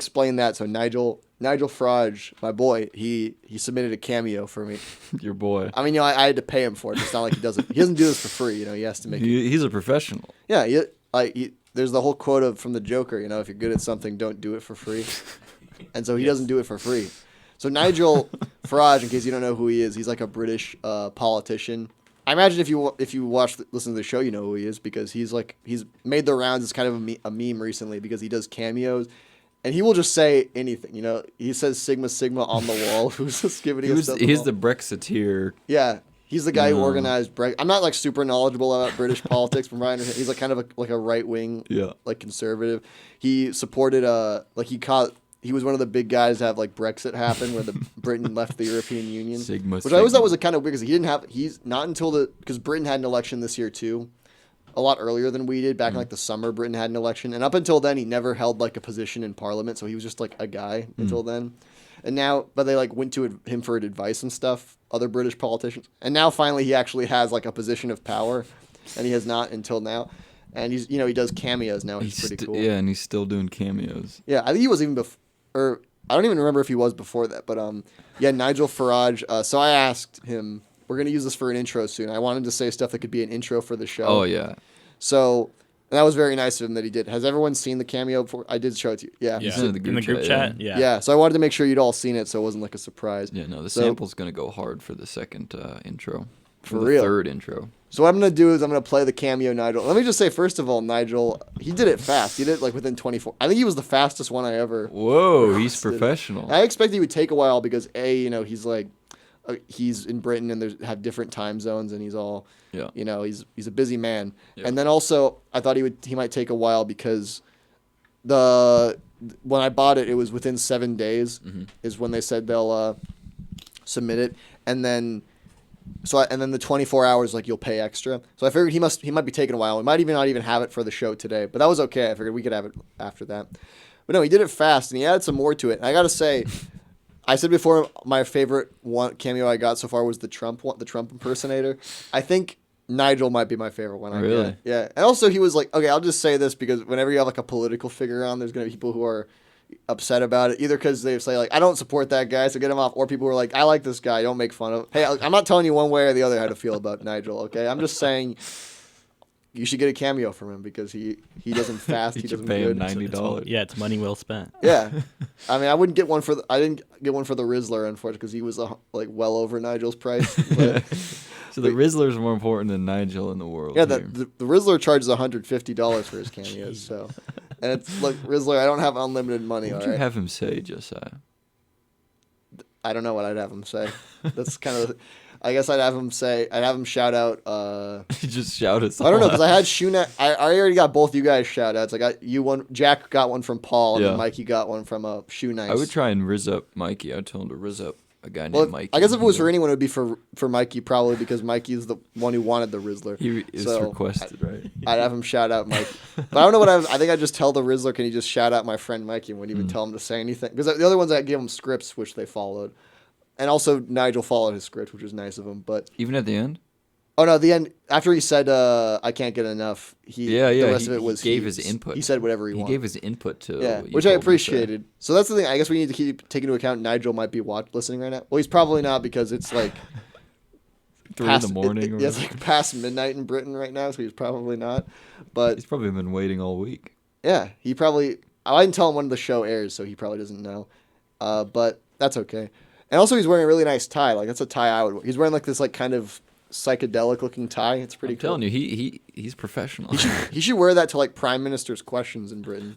explain that. So Nigel Farage, my boy, he submitted a Cameo for me. Your boy. I mean, I had to pay him for it. It's not like he doesn't do this for free. He has to make it. He's a professional. Yeah, there's the whole quote from the Joker. If you're good at something, don't do it for free. And so he doesn't do it for free. So Nigel Farage, in case you don't know who he is, he's like a British politician. I imagine if you listen to the show, you know who he is, because he's made the rounds as kind of a meme recently because he does cameos, and he will just say anything. He says Sigma Sigma on the wall. Who's just giving us stuff? He's the Brexiteer. Yeah, he's the guy who organized Brexit. I'm not super knowledgeable about British politics, from what I understand. He's kind of a right wing, conservative. He supported he was one of the big guys to have Brexit happen, where Britain left the European Union. Which I always thought was kind of weird because he's not until because Britain had an election this year too, a lot earlier than we did. Back in the summer, Britain had an election, and up until then, he never held a position in Parliament, so he was just a guy until then. And now, but they went to him for advice and stuff, other British politicians, and now finally he actually has a position of power, and he has not until now. And he's he does cameos now, which is pretty cool. Yeah, and he's still doing cameos. Yeah, I think he was even before. Or I don't even remember if he was before that, but Nigel Farage. So I asked him, we're gonna use this for an intro soon. I wanted to say stuff that could be an intro for the show. Oh yeah. So that was very nice of him that he did. Has everyone seen the Cameo before? I did show it to you. Yeah. Yeah. In the group chat. Yeah. Yeah. So I wanted to make sure you'd all seen it, so it wasn't a surprise. Yeah. No, the sample's gonna go hard for the second intro. For the real. Third intro. So what I'm going to do is I'm going to play the Cameo Nigel. Let me just say, first of all, Nigel, he did it fast. He did it within 24. I think he was the fastest one I ever. Whoa, he's professional. I expected he would take a while because he's he's in Britain and they have different time zones and he's all, he's a busy man. Yeah. And then also I thought he might take a while because when I bought it, it was within 7 days is when they said they'll submit it, and then. And then the 24 hours, you'll pay extra. So I figured he might be taking a while. We might not even have it for the show today, but that was okay. I figured we could have it after that. But no, he did it fast and he added some more to it. And I gotta say, I said before my favorite Cameo I got so far was the Trump impersonator. I think Nigel might be my favorite one. Really? Yeah. And also he was okay, I'll just say this because whenever you have a political figure on, there's gonna be people who are upset about it, either because they say I don't support that guy, so get him off, or people who are I like this guy, don't make fun of him. Hey, I'm not telling you one way or the other how to feel about Nigel, okay? I'm just saying you should get a cameo from him because he doesn't fast. He doesn't pay good. him $90. Yeah, it's money well spent. Yeah, I mean, I didn't get one for the Rizzler, unfortunately, because he was well over Nigel's price. But, so the Rizzler's more important than Nigel in the world. Yeah, the Rizzler charges $150 for his cameos. So, and it's Rizzler, I don't have unlimited money. What would you have him say, Josiah? I don't know what I'd have him say. That's kind of. I guess I'd have him shout out. You just shout at I don't know because I had I already got both you guys shout outs. Jack got one from Paul and then Mikey got one from Shoe Nice. I would try and rizz up Mikey. I'd tell him to rizz up a guy named Mikey. I guess if it was for anyone, it would be for Mikey probably because Mikey is the one who wanted the Rizzler. He is requested, right? I'd have him shout out Mikey. But I don't know what I think I'd just tell the Rizzler, can you just shout out my friend Mikey and wouldn't even tell him to say anything. Because the other ones I gave him scripts, which they followed. And also Nigel followed his script, which was nice of him. But even at the end? Oh no, the end after he said I can't get enough. The rest of it was he gave his input. He said whatever he wanted. He gave his input to which I appreciated. So that's the thing. I guess we need to take into account Nigel might be listening right now. Well, he's probably not because it's 3 in the morning. It's past midnight in Britain right now, so he's probably not. But he's probably been waiting all week. Yeah, he probably. I didn't tell him when the show airs, so he probably doesn't know. But that's okay. And also, he's wearing a really nice tie. That's a tie I would wear. He's wearing this kind of psychedelic looking tie. It's pretty cool. I'm telling you, he's professional. He should wear that to prime minister's questions in Britain.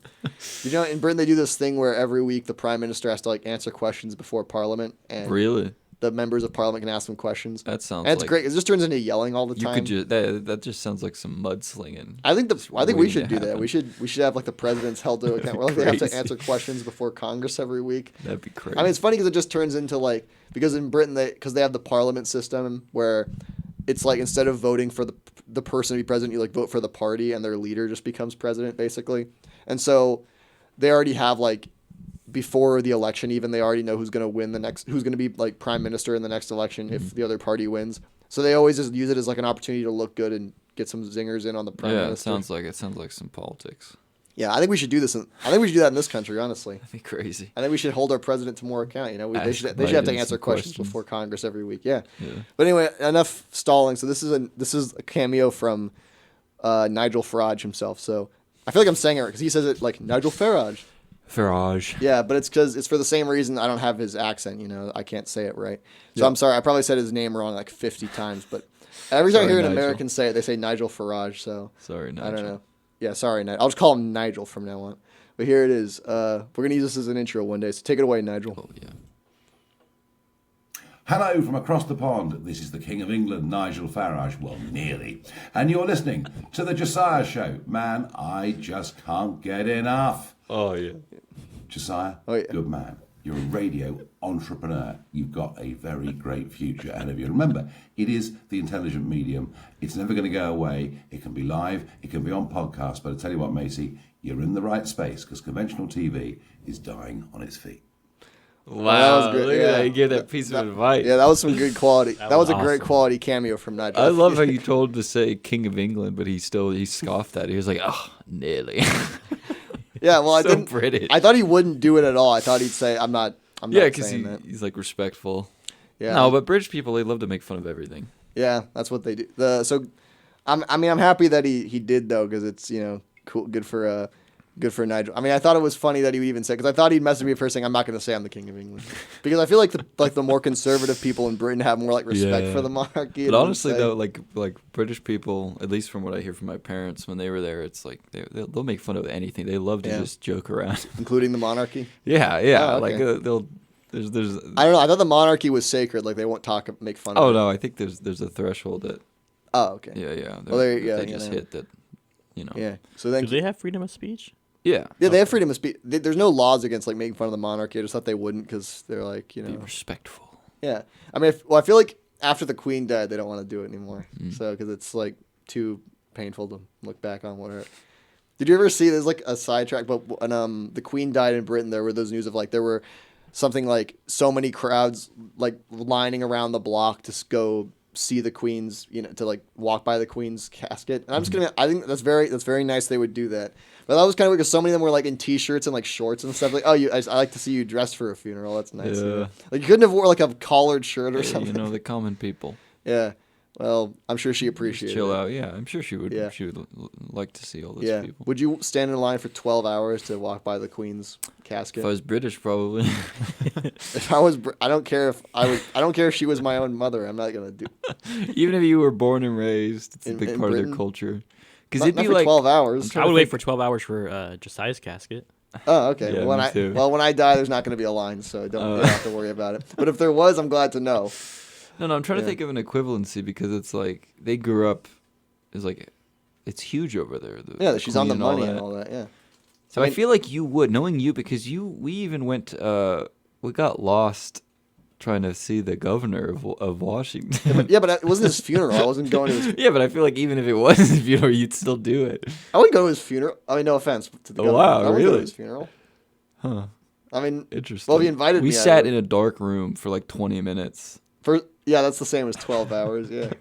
In Britain they do this thing where every week the prime minister has to answer questions before Parliament. And really? The members of Parliament can ask them questions. That sounds. And it's great. It just turns into yelling all the time. That just sounds like some mudslinging. I think we should do that. We should have the presidents held to account. They have to answer questions before Congress every week. That'd be crazy. I mean, it's funny because it just turns into because in Britain they have the Parliament system where it's instead of voting for the person to be president, you vote for the party and their leader just becomes president basically. And so they already have before the election, even they already know who's going to be prime minister in the next election if the other party wins. So they always just use it as an opportunity to look good and get some zingers in on the prime minister. Yeah, it sounds like some politics. Yeah, I think we should do this. I think we should do that in this country, honestly. That'd be crazy. I think we should hold our president to more account. You know, they should have to answer questions before Congress every week. Yeah. But anyway, enough stalling. So this is a cameo from Nigel Farage himself. So I feel like I'm saying it right because he says it like Nigel Farage. Farage. Yeah, but it's because it's for the same reason I don't have his accent. You know, I can't say it right. So I'm sorry. I probably said his name wrong like 50 times. But every time I hear an American say it, they say Nigel Farage. So sorry, Nigel. I don't know. Yeah, sorry, Nigel. I'll just call him Nigel from now on. But here it is. We're going to use this as an intro one day, so take it away, Nigel. Oh, yeah. Hello from across the pond. This is the King of England, Nigel Farage. Well, nearly. And you're listening to The Josiah Show. Man, I just can't get enough. Oh, yeah. Josiah, good man. You're a radio entrepreneur. You've got a very great future ahead of you. Remember, it is the intelligent medium. It's never going to go away. It can be live. It can be on podcast. But I tell you what, Macy, you're in the right space because conventional TV is dying on its feet. Wow, that was good. Look at that. You gave that piece of advice. Yeah, that was some good quality. That was a awesome. Great quality cameo from Nigel. I love how you told him to say King of England, but he scoffed at it. He was like, oh, nearly. Yeah, well, I didn't. British. I thought he wouldn't do it at all. I thought he'd say, "I'm not." Yeah, because he's like respectful. Yeah. No, but British people, they love to make fun of everything. Yeah, that's what they do. I'm happy that he did though, because it's cool, good for Nigel. I mean, I thought it was funny that he would even say, because I thought he'd message me first saying, "I'm not going to say I'm the King of England," because I feel like the more conservative people in Britain have more like respect for the monarchy. But honestly, though, like British people, at least from what I hear from my parents when they were there, it's like they'll make fun of anything. They love to just joke around, including the monarchy. Yeah. Oh, okay. Like they'll. There's. I don't know. I thought the monarchy was sacred. Like they won't make fun of it. Oh no, I think there's a threshold that. Oh okay. Yeah. Well, they just hit that. Yeah. So then. Do they have freedom of speech? Yeah. Yeah, they have freedom of speech. There's no laws against like making fun of the monarchy. I just thought they wouldn't because they're like, be respectful. Yeah, I mean, I feel like after the Queen died, they don't want to do it anymore. So because it's like too painful to look back on what her. Did you ever see? There's like a sidetrack, but when the Queen died in Britain, there were those news of like there were something like so many crowds like lining around the block to go see the Queen's, to like walk by the Queen's casket. And I think that's very nice they would do that. But that was kind of weird because so many of them were like in t-shirts and like shorts and stuff. Like, I like to see you dressed for a funeral. That's nice. Yeah. Like you couldn't have wore like a collared shirt or something. The common people. Yeah. Well, I'm sure she appreciated it. Chill out. Yeah, I'm sure she would. Yeah. She would like to see all those people. Would you stand in line for 12 hours to walk by the Queen's casket? If I was British, probably. If I was, I don't care if she was my own mother. I'm not gonna do. Even if you were born and raised, it's a big part of their culture. Because it'd be like 12 hours. I would wait for 12 hours for Josiah's casket. Oh, okay. Yeah, when I die, there's not going to be a line, so you don't have to worry about it. But if there was, I'm glad to know. No, I'm trying to think of an equivalency because it's like they grew up. It's like it's huge over there. She's on the money and all that. Yeah. So I feel like you would, knowing you, because we even went. We got lost trying to see the governor of Washington. Yeah, but it wasn't his funeral. I wasn't going to his. Yeah, but I feel like even if it was his funeral, you'd still do it. I wouldn't go to his funeral. I mean, no offense to the governor. Wow, I wouldn't really? go to his funeral. Huh. I mean, interesting. Well, if he invited me. We sat in a dark room for like 20 minutes. That's the same as 12 hours. Yeah.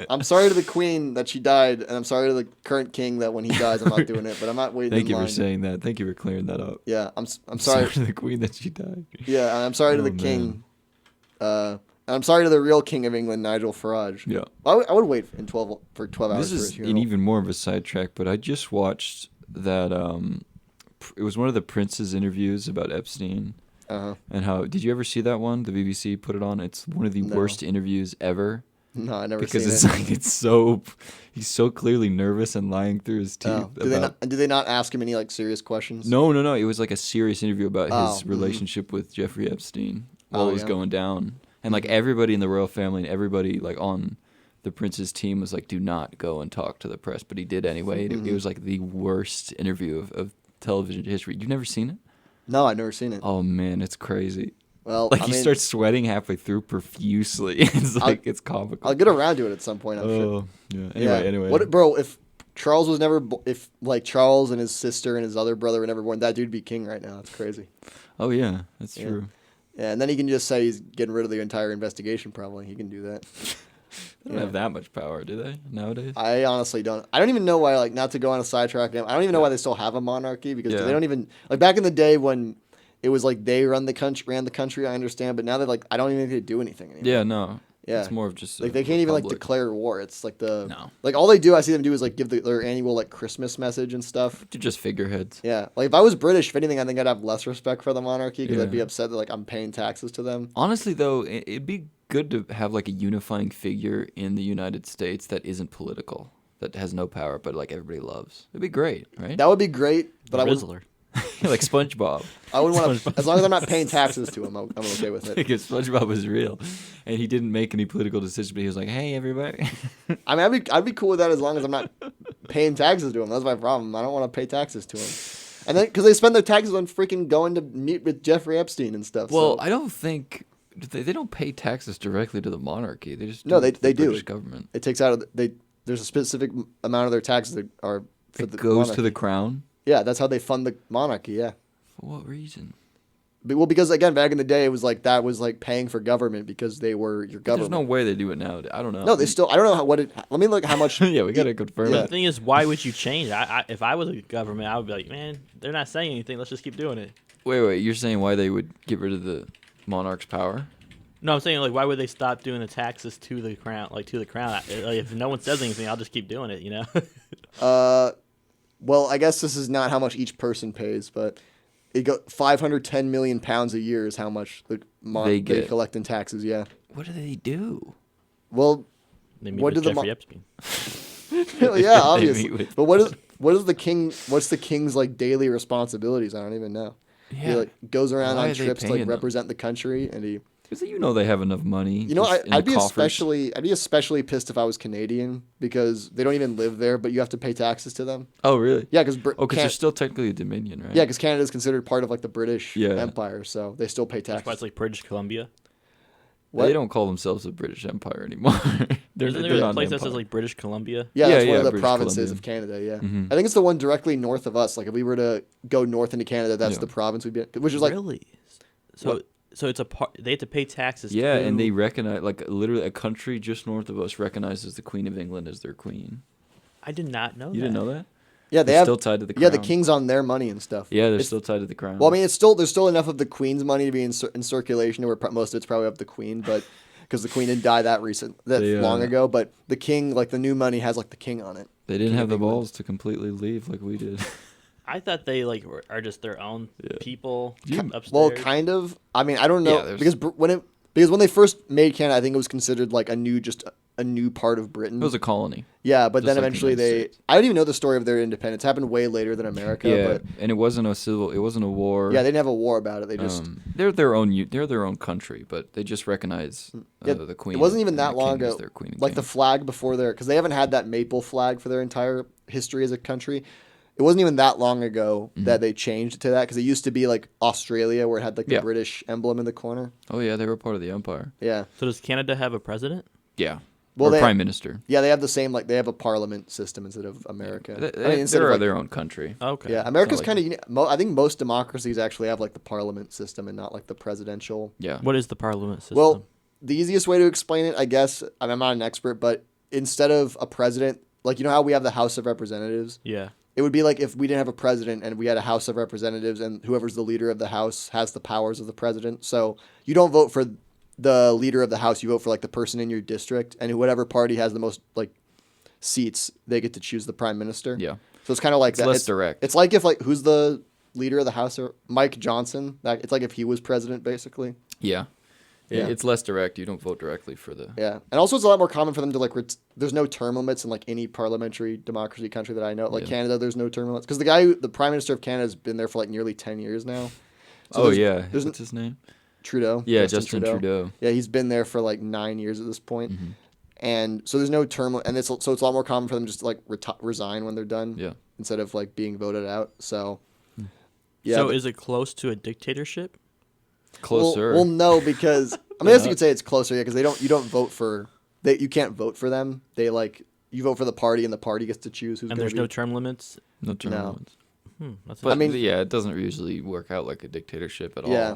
I'm sorry to the Queen that she died, and I'm sorry to the current king that when he dies, I'm not doing it. But I'm not waiting. Thank you for saying that. Thank you for clearing that up. Yeah, I'm sorry to the Queen that she died. Yeah, and I'm sorry to the king. And I'm sorry to the real King of England, Nigel Farage. Yeah, I would wait for 12 hours. This for his is funeral. even more of a sidetrack, but I just watched that. It was one of the Prince's interviews about Epstein. And how did you ever see that one? The BBC put it on. It's one of the worst interviews ever. No, I never because seen it's it. like he's so clearly nervous and lying through his teeth. Do they not ask him any like serious questions? No. It was like a serious interview about his relationship with Jeffrey Epstein while it was going down, and like everybody in the royal family and everybody like on the Prince's team was like, "Do not go and talk to the press," but he did anyway. It was like the worst interview of television history. You've never seen it? No, I've never seen it. Oh man, it's crazy. Well, he starts sweating halfway through profusely. It's comical. I'll get around to it at some point. I'm sure. Yeah. Anyway. What, bro? If Charles was never, if like Charles and his sister and his other brother were never born, that dude'd be king right now. That's crazy. Oh yeah, that's true. Yeah, and then he can just say he's getting rid of the entire investigation. Probably he can do that. They don't have that much power, do they, nowadays? I honestly don't. I don't even know why, like, not to go on a sidetrack, I don't even know why they still have a monarchy, because they don't even, like, back in the day when it was like they ran the country, I understand, but now they're like, I don't even think they do anything anymore. Yeah, no. Yeah. It's more of just like they can't even like declare war. It's like No. like all they do, I see them do is like give their annual like Christmas message and stuff. They're just figureheads. Yeah. Like if I was British, if anything, I think I'd have less respect for the monarchy because I'd be upset that like I'm paying taxes to them. Honestly, though, it'd be good to have like a unifying figure in the United States that isn't political, that has no power, but like everybody loves. It'd be great, right? That would be great, but Rizzler. Like SpongeBob. I wouldn't want to, as long as I'm not paying taxes to him, I'm okay with it. Because SpongeBob was real, and he didn't make any political decisions, but he was like, "Hey, everybody." I mean, I'd be cool with that as long as I'm not paying taxes to him. That's my problem. I don't want to pay taxes to him, and then because they spend their taxes on freaking going to meet with Jeffrey Epstein and stuff. Well, so. I don't think they don't pay taxes directly to the monarchy. They just they the do. British government. It takes out of there's a specific amount of their taxes that are for It the goes monarchy. to the crown. Yeah, that's how they fund the monarchy. Yeah. For what reason? Well, because again, back in the day, it was like that was like paying for government because they were your But government. there's no way they do it now. I don't know. No, they still. I don't know what it. Let me look how much. Yeah, we gotta confirm But it. the thing is, why would you change? If I was a government, I would be like, man, they're not saying anything. Let's just keep doing it. Wait. You're saying why they would get rid of the monarch's power? No, I'm saying like, why would they stop doing the taxes to the crown? Like to the crown, like, if no one says anything, I'll just keep doing it. You know. Well, I guess this is not how much each person pays, but it go 510 million pounds a year is how much they collect in taxes. Yeah. What do they do? Well, They meet what with do the Jeffrey Epstein. yeah, obviously. meet with- But what is the king? What's the king's like daily responsibilities? I don't even know. Yeah. He like goes around Why on are they trips to paying like them? represent the country, and he. Because they have enough money. You know, just in I'd the be coffers. especially pissed if I was Canadian because they don't even live there, but you have to pay taxes to them. Oh, really? Yeah, because Because they're still technically a dominion, right? yeah, because Canada is considered part of like the British Yeah. Empire, so they still pay That's why taxes. it's like British Columbia. What? They don't call themselves a British Empire anymore. they're Isn't they're there a not an place that says empire. like British Columbia? Yeah, that's Yeah, one of the British provinces Columbia. of Canada. Yeah, Mhm. I think it's the one directly north of us. Like if we were to go north into Canada, that's Yeah. the province we'd be in, which is like Really? So it's a part. They have to pay taxes. Yeah, to, and they recognize, like, literally a country just north of us recognizes the Queen of England as their queen. I did not know. You didn't know that? yeah they They're have still tied to the crown. yeah the king's on their money and stuff. Yeah, they're It's- still tied to the crown. Well, I mean, there's still enough of the Queen's money to be in circulation, where most of it's probably up the Queen, but because the Queen didn't die that long ago. But the King, like the new money, has like the King on it. they didn't King have of the England. balls to completely leave like we did. I thought they like are just their own people upstairs. Well, kind of. I mean, I don't know Yeah, there's- because when they first made Canada, I think it was considered like a new part of Britain. It was a colony. Yeah, but just then like the eventually United States. I didn't even know the story of their independence. It happened way later than America. Yeah, But and it wasn't a war. yeah, they didn't have a war about it. They just they're their own country, but they just recognize Yeah, the queen. It wasn't even and that the long king as ago. their queen and Like the king. flag before because they haven't had that maple flag for their entire history as a country. It wasn't even that long ago that they changed to that because it used to be like Australia where it had like the Yeah. British emblem in the corner. Oh yeah, they were part of the empire. Yeah. So does Canada have a president? Yeah. Well, or they- prime minister. Yeah, they have the same they have a parliament system instead of America. Instead They're of, like, their own country. Okay. yeah, America's like kind of unique. I think most democracies actually have like the parliament system and not like the presidential. Yeah. What is the parliament system? Well, the easiest way to explain it, I guess, and I'm not an expert, but instead of a president, like you know how we have the House of Representatives? yeah. It would be like if we didn't have a president and we had a House of Representatives and whoever's the leader of the House has the powers of the president. So you don't vote for the leader of the House, you vote for like the person in your district, and whatever party has the most like seats, they get to choose the prime minister. Yeah. So it's kind of like It's that. less direct. It's like if like who's the leader of the House or Mike Johnson? It's like if he was president basically. Yeah. Yeah. It's less direct. You don't vote directly for the. Yeah, and also it's a lot more common for them to like. There's no term limits in like any parliamentary democracy country that I know. Like Yeah. Canada, there's no term limits because the prime minister of Canada has been there for like nearly 10 years now. So Oh there's- yeah. there's What's his name? Trudeau. Yeah, Justin Trudeau. Yeah, he's been there for like 9 years at this point, Mm-hmm. and so there's no term, and it's a lot more common for them just to like resign when they're done. Yeah. Instead of like being voted out. So. Yeah. So is it close to a dictatorship? Closer. Well, no, because I mean, I guess you could say it's closer, yeah, because you don't vote for you can't vote for them. They like you vote for the party, and the party gets to choose who's. And gonna there's be. no term limits? no term no. limits. That's But I mean- yeah, it doesn't usually work out like a dictatorship at all. Yeah.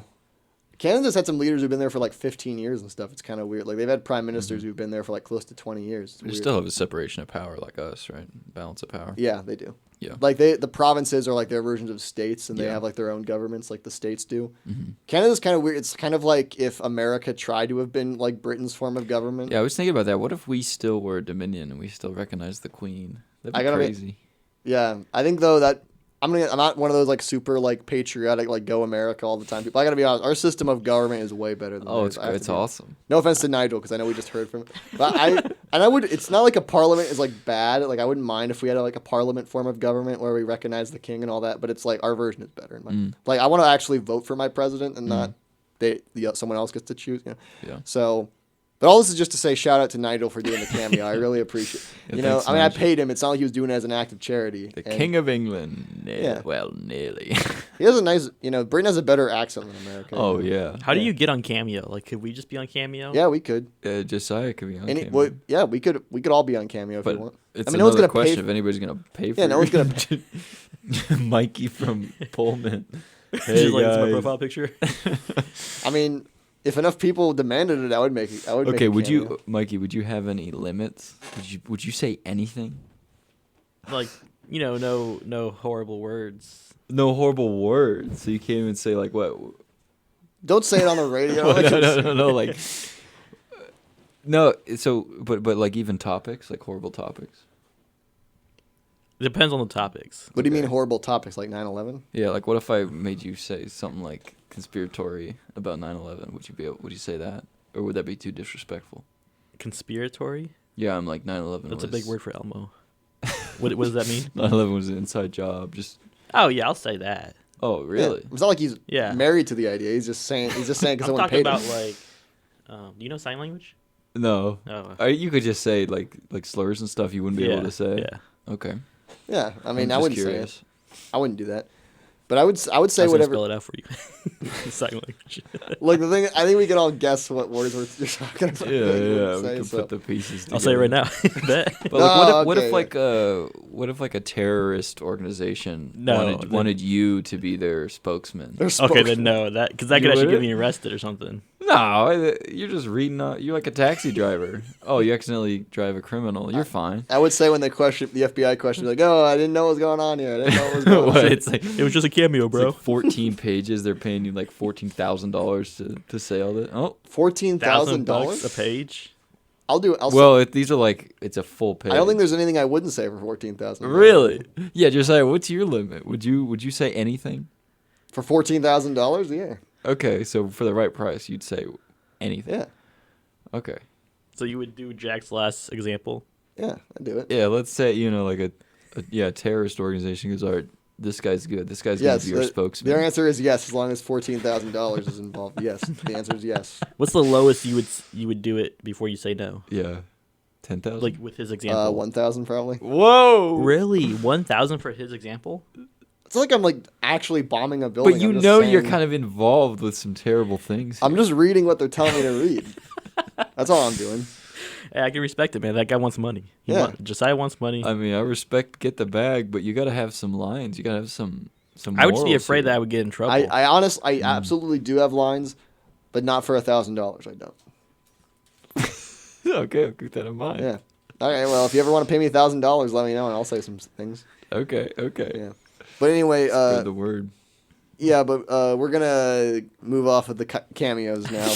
Canada's had some leaders who've been there for like 15 years and stuff. It's kind of weird. Like they've had prime ministers who've been there for like close to 20 years. They still have a separation of power like us, right? Balance of power. Yeah, they do. Yeah. Like the provinces are like their versions of states, and they have like their own governments, like the states do. Canada's kind of weird. It's kind of like if America tried to have been like Britain's form of government. Yeah, I was thinking about that. What if we still were a Dominion and we still recognized the Queen? That'd be crazy. Yeah, I think though that I'm not one of those like super like patriotic like go America all the time people. I gotta be honest, our system of government is way better than theirs. It's awesome. No offense to Nigel, because I know we just heard from him, but I would. It's not like a parliament is like bad. Like I wouldn't mind if we had like a parliament form of government where we recognize the king and all that. But it's like our version is better. Like I want to actually vote for my president and not someone else gets to choose. You know? Yeah. So. But all this is just to say shout out to Nigel for doing the cameo. I really appreciate it. You know, thanks, I paid him. It's not like he was doing it as an act of charity. The King of England. Well, nearly. He has a nice, Britain has a better accent than America. Oh, yeah. How do you get on Cameo? Like, could we just be on Cameo? Yeah, we could. Josiah could be on Cameo. Yeah, we could all be on Cameo if you want. It's no one's gonna question if anybody's going to pay for it. Yeah, no one's going to pay. Mikey from Pullman. Hey, just like it's my profile picture. I mean... If enough people demanded it, I would make it. Okay, Mikey? Would you have any limits? Would you say anything? Like, no horrible words. No horrible words. So you can't even say like what? Don't say it on the radio. No. Like, no. So, but like even topics, like horrible topics. It depends on the topics. What do you mean horrible topics, like 9/11? Yeah, like what if I made you say something like conspiratory about 9/11? Would you say that? Or would that be too disrespectful? Conspiratory? Yeah, I'm like 9/11 That's a big word for Elmo. What does that mean? 9/11 was an inside job. Oh, yeah, I'll say that. Oh, really? Yeah. It's not like he's married to the idea. He's just saying because someone paid him. I'm talking about like, do you know sign language? No. Oh. You could just say like slurs and stuff you wouldn't be able to say. Yeah. Okay. Yeah, I mean, I wouldn't say it. I wouldn't do that. But I would say whatever. Spell it out for you. Sign language. Like the thing, I think we can all guess what words you're talking about. Yeah. We can put the pieces together. I'll say it right now. But like, what if like a terrorist organization wanted you to be their spokesman? Okay, then no, because that could actually get me arrested or something. No, you're just reading. You're like a taxi driver. Oh, you accidentally drive a criminal. You're fine. I would say when the FBI question, like, "Oh, I didn't know what was going on here. I didn't know what was going on." It's like it was just a cameo, bro. It's like 14 pages. They're paying you like $14,000 to say all that. Oh, $14,000 a page. I'll do it. It's a full page. I don't think there's anything I wouldn't say for $14,000. Really? Yeah, Josiah, what's your limit? Would you say anything? For $14,000? Yeah. Okay, so for the right price, you'd say anything. Yeah. Okay. So you would do Jack's last example? Yeah, I'd do it. Yeah, let's say, like a terrorist organization goes, all right, this guy's good. This guy's going to be your spokesman. Their answer is yes, as long as $14,000 is involved. Yes, the answer is yes. What's the lowest you would do it before you say no? Yeah. 10,000? Like with his example? 1,000 probably. Whoa! Really? 1,000 for his example? It's like I'm like actually bombing a building. But you're kind of involved with some terrible things. I'm just reading what they're telling me to read. That's all I'm doing. Hey, I can respect it, man. That guy wants money. Josiah wants money. I mean, I respect get the bag, but you got to have some lines. You got to have some I would just be afraid that I would get in trouble. I absolutely do have lines, but not for $1,000. I don't. Okay, I'll keep that in mind. Yeah. All right. Well, if you ever want to pay me $1,000, let me know, and I'll say some things. Okay. Yeah. But anyway, spread the word. Yeah, but we're gonna move off of the cameos now.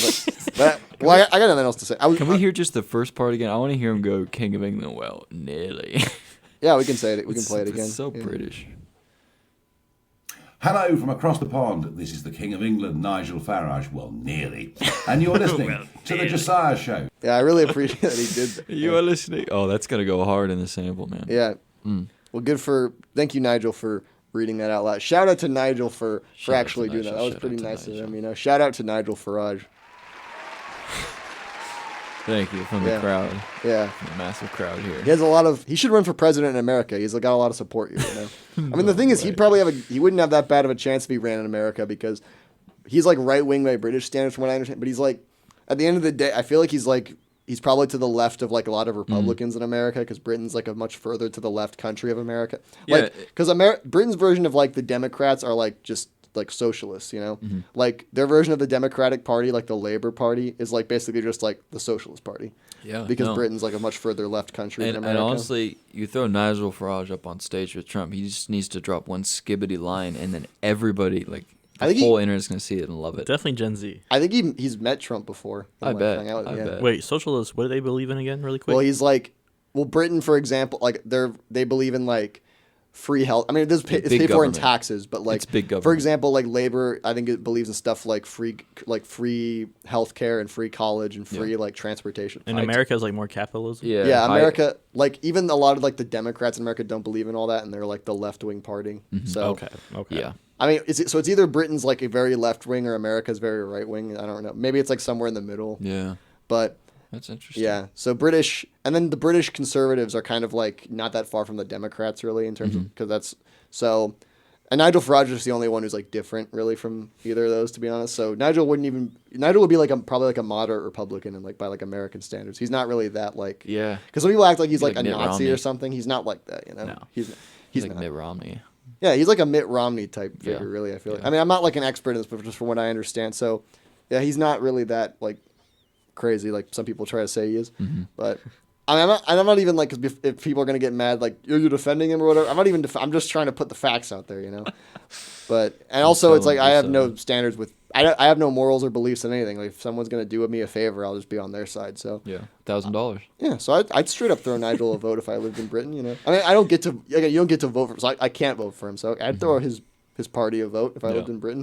But I got nothing else to say. Can we hear just the first part again? I want to hear him go King of England. Well, nearly. Yeah, we can say it. We can play it again. It's so British. Hello from across the pond. This is the King of England, Nigel Farage. Well, nearly. And you're listening to the Josiah Show. Yeah, I really appreciate that he did that. You are listening. Oh, that's gonna go hard in the sample, man. Yeah. Well, thank you, Nigel, for reading that out loud. Shout out to Nigel for actually doing that. That was pretty nice of him. Shout out to Nigel Farage. Thank you from the crowd. Yeah, from the massive crowd here. He has he should run for president in America. He's got a lot of support here. I mean, the thing is, he'd probably he wouldn't have that bad of a chance if he ran in America because he's like right wing by British standards, from what I understand. But he's like, at the end of the day, I feel like he's probably to the left of like a lot of Republicans in America because Britain's like a much further to the left country of America. Like, because Britain's version of like the Democrats are like just like socialists, you know, like their version of the Democratic Party, like the Labour Party, is like basically just like the Socialist Party. Yeah, because Britain's like a much further left country than America. And honestly, you throw Nigel Farage up on stage with Trump, he just needs to drop one skibbity line, and then everybody, like the whole internet's gonna see it and love it. Definitely Gen Z. I think he's met Trump before. I bet. Wait, socialists? What do they believe in again? Really quick. Well, he's like, Britain, for example, like they believe in like free health. I mean, it's paid for in taxes, but like, it's big government. For example, like Labor, I think it believes in stuff like free healthcare and free college and free like transportation. And America is like more capitalism. Yeah, America, like even a lot of like the Democrats in America don't believe in all that, and they're like the left wing party. So okay, yeah. I mean, it's either Britain's like a very left wing or America's very right wing. I don't know. Maybe it's like somewhere in the middle. Yeah, but. That's interesting. Yeah. So British, and then the British conservatives are kind of like not that far from the Democrats, really, in terms of because that's so. And Nigel Farage is the only one who's like different, really, from either of those, to be honest. So Nigel would be like probably like a moderate Republican, and like by like American standards, he's not really that like. Yeah. Because some people act like he's like a Mitt Nazi Romney. or something. He's not like that, you know. No. He's like not. Mitt Romney. Yeah, he's like a Mitt Romney type figure, really. I feel like. I mean, I'm not like an expert in this, but just from what I understand, so yeah, he's not really that like. Crazy like some people try to say he is, but I'm not even like, cause if people are gonna get mad like you're defending him or whatever, I'm not even I'm just trying to put the facts out there, you know. But and also it's like I have no standards with I have no morals or beliefs in anything. Like if someone's gonna do me a favor, I'll just be on their side. So yeah, $1,000. Yeah, so I'd straight up throw Nigel a vote if I lived in Britain, you know. I mean, I don't get to you don't get to vote for him, so I can't vote for him. So I'd throw his party a vote if I lived in Britain.